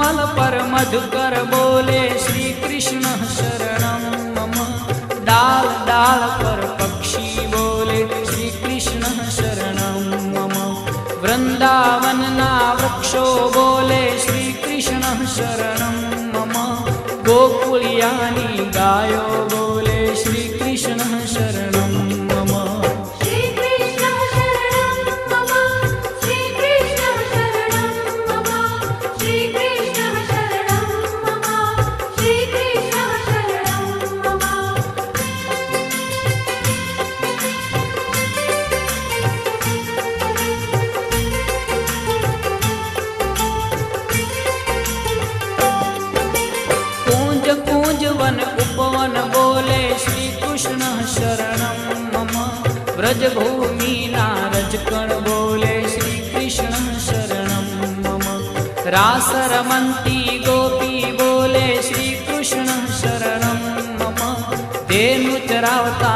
कमल पर मधुकर बोले श्री कृष्ण शरणं मम। डाल डाल पर पक्षी बोले श्री कृष्ण शरणं मम। वृंदावन ना वृक्षो बोले श्री कृष्ण शरणं मम। गोकुलियानी गायो बोले श्री कृष्ण शरणं मम। श्री कृष्ण शरणं मम। श्री कृष्ण शरणं मम। श्री कृष्ण शरणं मम। श्री कृष्ण शरणं मम। कूंज कूंज वन उपवन बोले श्री कृष्ण शरणं मम। व्रजभूमि नारजकण बोले श्री कृष्ण शरणं मम। रास रमन्ती गोपी बोले श्री कृष्ण शरणं मम। धेनु चरावता